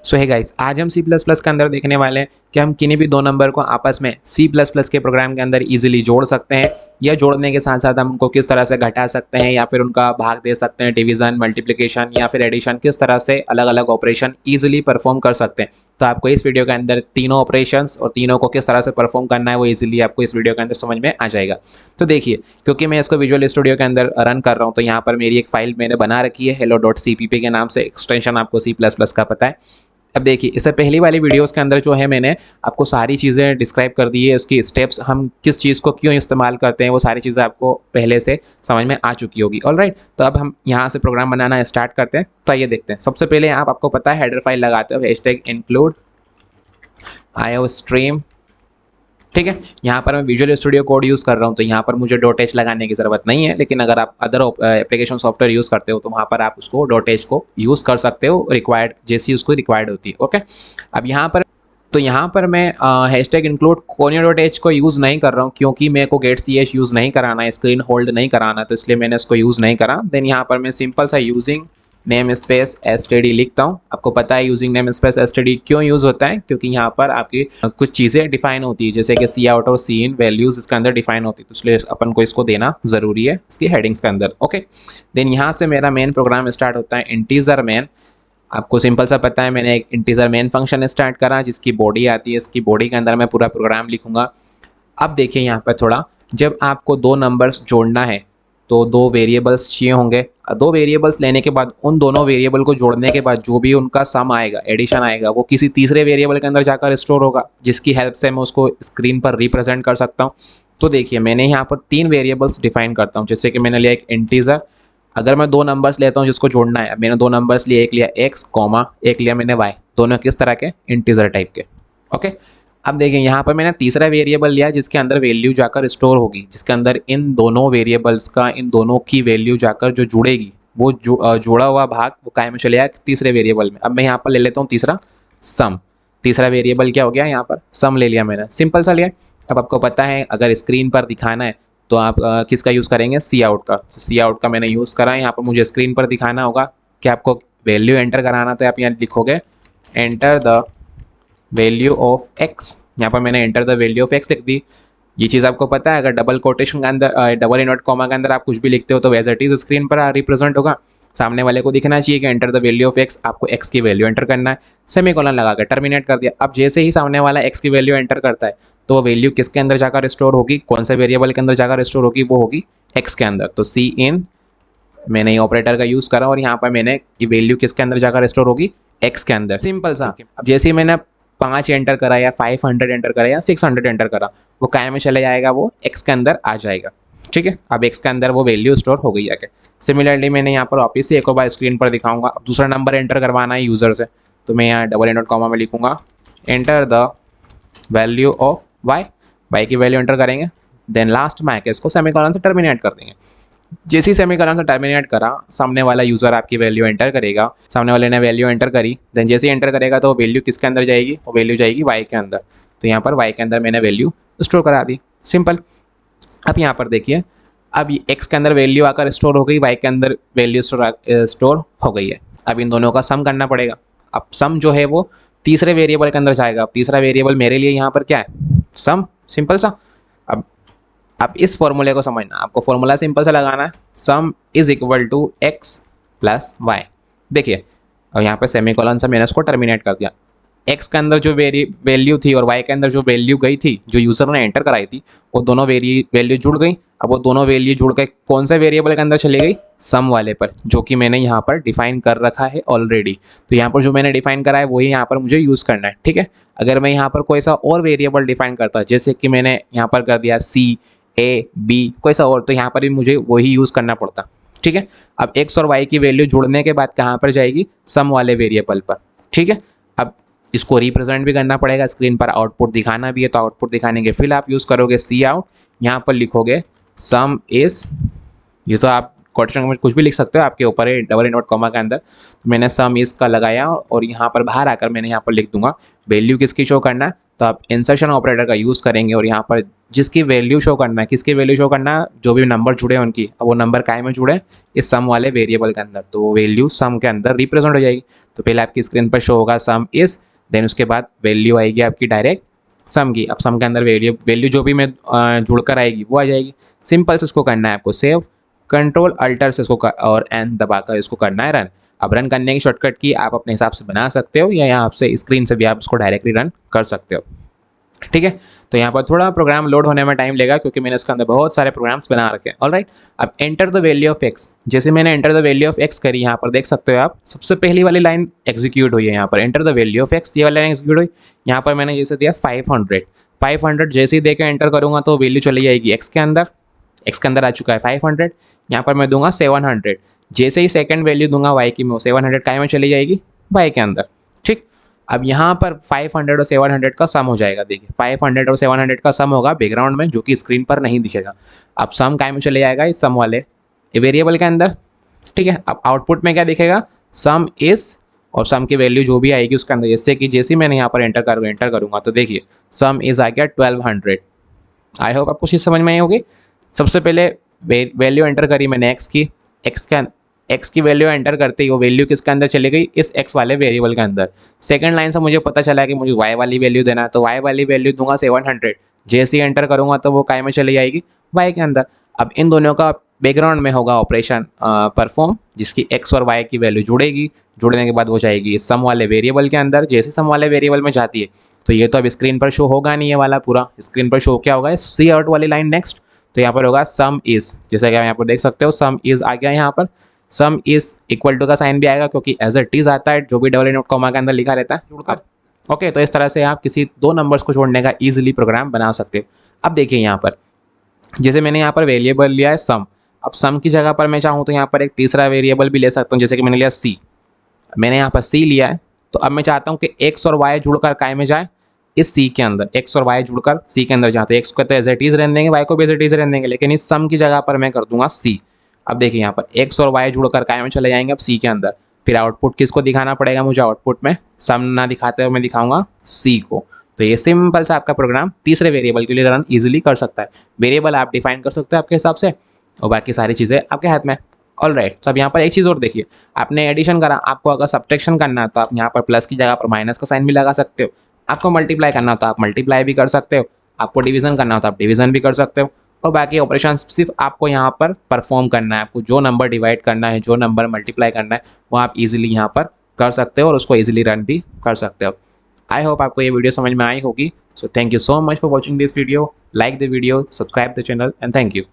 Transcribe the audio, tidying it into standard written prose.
सो है गाइस, आज हम C++ के अंदर देखने वाले हैं कि हम किन्हीं भी दो नंबर को आपस में C++ के प्रोग्राम के अंदर इजीली जोड़ सकते हैं, या जोड़ने के साथ साथ हम उनको किस तरह से घटा सकते हैं या फिर उनका भाग दे सकते हैं, डिवीजन, मल्टीप्लिकेशन या फिर एडिशन, किस तरह से अलग अलग ऑपरेशन इजीली परफॉर्म कर सकते हैं। तो आपको इस वीडियो के अंदर तीनों ऑपरेशंस और तीनों को किस तरह से परफॉर्म करना है वो इजीली आपको इस वीडियो के अंदर समझ में आ जाएगा। तो देखिए, क्योंकि मैं इसको विजुअल स्टूडियो के अंदर रन कर रहा हूँ, तो यहाँ पर मेरी एक फाइल मैंने बना रखी है hello.cpp के नाम से, एक्सटेंशन आपको C++ का पता है। अब देखिए, इससे पहली वाली वीडियोस के अंदर जो है मैंने आपको सारी चीज़ें डिस्क्राइब कर दी है, उसकी स्टेप्स, हम किस चीज़ को क्यों इस्तेमाल करते हैं, वो सारी चीज़ें आपको पहले से समझ में आ चुकी होगी। ऑलराइट, तो अब हम यहाँ से प्रोग्राम बनाना स्टार्ट करते हैं। तो आइए देखते हैं। सबसे पहले आपको पता है हेडर फाइल लगाते हो #include iostream, ठीक है। यहाँ पर मैं विजुअल स्टूडियो कोड यूज़ कर रहा हूँ, तो यहाँ पर मुझे .h लगाने की ज़रूरत नहीं है, लेकिन अगर आप अदर एप्लीकेशन सॉफ्टवेयर यूज़ करते हो तो वहाँ पर आप उसको .h को यूज़ कर सकते हो, रिक्वायर्ड जैसी उसको रिक्वायर्ड होती है। ओके, अब यहाँ पर मैं #include conio.h को यूज़ नहीं कर रहा हूँ, क्योंकि मेरे को getch यूज़ नहीं कराना है, स्क्रीन होल्ड नहीं कराना, तो इसलिए मैंने इसको यूज़ नहीं करा। देन यहाँ पर मैं सिंपल सा यूजिंग नेम स्पेस std लिखता हूँ। आपको पता है यूजिंग नेम स्पेस std क्यों यूज़ होता है, क्योंकि यहाँ पर आपकी कुछ चीज़ें डिफाइन होती है, जैसे कि सी आउट और सी इन वैल्यूज़ इसके अंदर डिफाइन होती है, तो इसलिए अपन को इसको देना ज़रूरी है इसकी हेडिंग्स के अंदर। ओके, देन यहाँ से मेरा मेन प्रोग्राम स्टार्ट होता है इंटीजर मेन। आपको सिंपल सा पता है, मैंने एक इंटीजर मेन फंक्शन स्टार्ट करा जिसकी बॉडी आती है, इसकी बॉडी के अंदर मैं पूरा प्रोग्राम लिखूंगा। अब देखिए यहाँ पर थोड़ा, जब आपको दो नंबर्स जोड़ना है तो दो वेरिएबल्स चाहिए होंगे। दो वेरिएबल्स लेने के बाद उन दोनों वेरिएबल को जोड़ने के बाद जो भी उनका सम आएगा, एडिशन आएगा, वो किसी तीसरे वेरिएबल के अंदर जाकर स्टोर होगा, जिसकी हेल्प से मैं उसको स्क्रीन पर रिप्रेजेंट कर सकता हूँ। तो देखिए, मैंने यहाँ पर तीन वेरिएबल्स डिफाइन करता हूँ, जैसे कि मैंने लिया एक इंटीजर। अगर मैं दो नंबर्स लेता हूँ जिसको जोड़ना है, मैंने दो नंबर्स लिए, एक लिया x कॉमा, एक लिया मैंने y, दोनों किस तरह के, इंटीजर टाइप के। ओके, अब देखिए यहाँ पर मैंने तीसरा वेरिएबल लिया जिसके अंदर वैल्यू जाकर स्टोर होगी, जिसके अंदर इन दोनों वेरिएबल्स का, इन दोनों की वैल्यू जाकर जो जुड़ेगी, वो जुड़ा हुआ भाग वो काय में चले जाएगा तीसरे वेरिएबल में। अब मैं यहाँ पर ले लेता हूँ तीसरा सम। तीसरा वेरिएबल क्या हो गया, यहाँ पर सम ले लिया मैंने, सिंपल सा लिया। अब आपको पता है अगर स्क्रीन पर दिखाना है तो आप किसका यूज़ करेंगे, सी आउट का। सी आउट का मैंने यूज़ करा है। यहाँ पर मुझे स्क्रीन पर दिखाना होगा कि आपको वैल्यू एंटर कराना, तो आप यहाँ लिखोगे enter the value of x. यहाँ पर मैंने enter the value of x लिख दी। ये चीज़ आपको पता है, अगर डबल कोटेशन के अंदर, डबल इनवर्ट कॉमा के अंदर आप कुछ भी लिखते हो तो एज इट इज स्क्रीन पर रिप्रेजेंट होगा। सामने वाले को दिखना चाहिए कि enter the value of x, आपको एक्स की वैल्यू एंटर करना है। सेमीकोलन लगा कर टर्मिनेट कर दिया। अब जैसे ही सामने वाला एक्स की वैल्यू एंटर करता है तो वो वैल्यू किसके अंदर जाकर स्टोर होगी, कौन से वेरिएबल के अंदर जाकर स्टोर होगी, वो होगी एक्स के अंदर। तो सी इन, मैंने ये ऑपरेटर का यूज़ करा और यहाँ पर मैंने ये वैल्यू किसके अंदर जाकर स्टोर होगी, एक्स के अंदर। सिंपल सा। अब जैसे ही मैंने 5 एंटर करा या 500 एंटर करा या 600 एंटर करा, वो काय में चले जाएगा, वो एक्स के अंदर आ जाएगा। ठीक है, अब एक्स के अंदर वो वैल्यू स्टोर हो गई आके। सिमिलरली मैंने यहाँ पर वापस से एक और बार स्क्रीन पर दिखाऊंगा। अब दूसरा नंबर एंटर करवाना है यूज़र से, तो मैं यहाँ डबल इनवर्ट कॉमा में लिखूंगा enter the value of Y. Y की वैल्यू एंटर करेंगे, देन लास्ट में आके इसको सेमीकोलन से टर्मिनेट कर देंगे। जैसे ही सेमीकोलन से टर्मिनेट करा, सामने वाला यूज़र आपकी वैल्यू एंटर करेगा। सामने वाले ने वैल्यू एंटर करी, देन जैसे ही एंटर करेगा तो वैल्यू किसके अंदर जाएगी, वो वैल्यू जाएगी वाई के अंदर। तो यहाँ पर वाई के अंदर मैंने वैल्यू स्टोर करा दी, सिंपल। अब यहाँ पर देखिए, अब एक्स के अंदर वैल्यू आकर स्टोर हो गई, वाई के अंदर वैल्यू स्टोर हो गई है। अब इन दोनों का सम करना पड़ेगा। अब सम जो है वो तीसरे वेरिएबल के अंदर जाएगा। अब तीसरा वेरिएबल मेरे लिए यहाँ पर क्या है, सम, सिंपल सा। अब इस फॉर्मूले को समझना, आपको फॉर्मूला सिंपल सा लगाना है, sum is equal to X plus Y. देखिए, और यहाँ पे सेमीकोलन से मैंने इसको टर्मिनेट कर दिया। एक्स के अंदर जो वैल्यू थी और वाई के अंदर जो वैल्यू गई थी, जो यूज़र ने एंटर कराई थी, वो दोनों वैल्यू जुड़ गई। अब वो दोनों वैल्यू जुड़ के कौन से वेरिएबल के अंदर चली गई, सम वाले पर, जो कि मैंने यहाँ पर डिफाइन कर रखा है ऑलरेडी। तो यहाँ पर जो मैंने डिफाइन करा है वही यहाँ पर मुझे यूज़ करना है। ठीक है, अगर मैं यहाँ पर कोई सा और वेरिएबल डिफाइन करता, जैसे कि मैंने यहाँ पर कर दिया सी ए बी कोई सा और, तो यहाँ पर भी मुझे वही यूज़ करना पड़ता। ठीक है, अब एक्स और वाई की वैल्यू जुड़ने के बाद कहाँ पर जाएगी, सम वाले वेरिएबल पर। ठीक है, अब इसको रिप्रेजेंट भी करना पड़ेगा, स्क्रीन पर आउटपुट दिखाना भी है, तो आउटपुट दिखाने के फिर आप यूज़ करोगे सी आउट। यहाँ पर लिखोगे सम इज, ये तो आप कोटेशन में कुछ भी लिख सकते हो, आपके ऊपर है, डबल इनवर्ट कॉमा के अंदर। तो मैंने सम इज का लगाया और यहाँ पर बाहर आकर मैंने यहाँ पर लिख दूंगा वैल्यू किसकी शो करना है, तो आप इंसर्शन ऑपरेटर का यूज़ करेंगे और यहाँ पर जिसकी वैल्यू शो करना है, किसकी वैल्यू शो करना है, जो भी नंबर जुड़े हैं उनकी, अब वो नंबर काय में जुड़े इस सम वाले वेरिएबल के अंदर, तो वो वैल्यू सम के अंदर रिप्रेजेंट हो जाएगी। तो पहले आपकी स्क्रीन पर शो होगा सम इज, देन उसके बाद वैल्यू आएगी आपकी डायरेक्ट सम की। अब सम के अंदर वैल्यू जो भी मैं जुड़कर आएगी वो आ जाएगी। सिंपल से उसको करना है आपको सेव, कंट्रोल अल्टर से इसको और एन दबाकर इसको करना है रन। अब रन करने की शॉर्टकट की आप अपने हिसाब से बना सकते हो या यहाँ से स्क्रीन से भी आप उसको डायरेक्टली रन कर सकते हो, ठीक है। तो यहाँ पर थोड़ा प्रोग्राम लोड होने में टाइम लेगा क्योंकि मैंने इसके अंदर बहुत सारे प्रोग्राम्स बना रखे हैं। ऑलराइट, अब enter the value of x, जैसे मैंने enter the value of x करी, यहाँ पर देख सकते हो आप सबसे पहली वाली लाइन एग्जीक्यूट हुई है। यहाँ पर enter the value of x, ये वाली लाइन एग्जीक्यूट हुई। यहाँ पर मैंने जैसे दिया 500 जैसे ही देकर एंटर करूँगा तो वैल्यू चली जाएगी एक्स के अंदर, एक्स के अंदर आ चुका है 500। यहाँ पर मैं दूंगा 700, जैसे ही सेकंड वैल्यू दूंगा वाई की, मैं 700 काय में चली जाएगी वाई के अंदर, ठीक। अब यहाँ पर 500 और 700 का सम हो जाएगा। देखिए 500 और 700 का सम होगा बैकग्राउंड में, जो कि स्क्रीन पर नहीं दिखेगा। अब सम काय में चले जाएगा इस सम वाले वेरिएबल के अंदर, ठीक है। अब आउटपुट में क्या दिखेगा, सम इज, और सम की वैल्यू जो भी आएगी उसके अंदर, जैसे कि जैसे मैंने यहाँ पर एंटर करूँगा तो देखिए सम इज आ गया 1200। आई होप आपको चीज़ समझ में आई होगी। सबसे पहले वैल्यू एंटर करी मैंने एक्स की, एक्स की वैल्यू एंटर करते ही वो वैल्यू किसके अंदर चली गई, इस एक्स वाले वेरिएबल के अंदर। सेकंड लाइन से मुझे पता चला कि मुझे वाई वाली वैल्यू देना है, तो वाई वाली वैल्यू दूंगा 700, जैसे ही एंटर करूँगा तो वो काय में चली जाएगी वाई के अंदर। अब इन दोनों का बैकग्राउंड में होगा ऑपरेशन परफॉर्म, जिसकी एक्स और वाई की वैल्यू जुड़ेगी, जुड़ने के बाद वो जाएगी सम वाले वेरिएबल के अंदर। जैसे सम वाले वेरिएबल में जाती है तो ये तो अब स्क्रीन पर शो होगा नहीं, ये वाला पूरा स्क्रीन पर शो क्या होगा, सी आउट वाली लाइन नेक्स्ट। तो यहाँ पर होगा सम इज, जैसा कि आप यहाँ पर देख सकते हो सम इज आ गया। यहाँ पर सम इज इक्वल टू का साइन भी आएगा क्योंकि एज इट इज आता है, जो भी डबल इनवर्ट कॉमा के अंदर लिखा रहता है जुड़कर। ओके, तो इस तरह से आप किसी दो नंबर्स को जोड़ने का ईजिली प्रोग्राम बना सकते हो। अब देखिए यहाँ पर जैसे मैंने यहाँ पर वेरिएबल लिया है सम, अब सम की जगह पर मैं चाहूँ तो यहाँ पर एक तीसरा वेरिएबल भी ले सकता हूँ, जैसे कि मैंने लिया सी। मैंने यहाँ पर सी लिया है, तो अब मैं चाहता हूँ कि एक्स और वाई जुड़कर काय में जाए, इस सी के अंदर एक्स और वाई जुड़कर सी के अंदर जाते हैं। एक्स को तो एज इट इज रहने देंगे, वाई को भी एज इट इज रहने देंगे, लेकिन इस सम की जगह पर मैं कर दूंगा सी। अब देखिए यहाँ पर एक्स और वाई जुड़कर काय में चले जाएंगे अब सी के अंदर। फिर आउटपुट किसको दिखाना पड़ेगा मुझे, आउटपुट में सम ना दिखाते हुए मैं दिखाऊंगा सी को। तो ये सिंपल सा आपका प्रोग्राम तीसरे वेरिएबल के लिए रन इजीली कर सकता है। वेरिएबल आप डिफाइन कर सकते हो आपके हिसाब से और बाकी सारी चीज़ें आपके हाथ में। ऑलराइट, तो अब यहाँ पर एक चीज़ और देखिए, आपने एडिशन करा, आपको अगर सब्ट्रैक्शन करना है तो आप यहाँ पर प्लस की जगह पर माइनस का साइन भी लगा सकते हो। आपको मल्टीप्लाई करना हो तो आप मल्टीप्लाई भी कर सकते हो, आपको डिवीजन करना हो तो आप डिवीजन भी कर सकते हो, और बाकी ऑपरेशन सिर्फ आपको यहाँ पर परफॉर्म करना है। आपको जो नंबर डिवाइड करना है, जो नंबर मल्टीप्लाई करना है, वो आप इजीली यहाँ पर कर सकते हो और उसको इजीली रन भी कर सकते हो। आई होप आपको ये वीडियो समझ में आई होगी। So thank you so much for watching this video, like the video, subscribe the channel and thank you.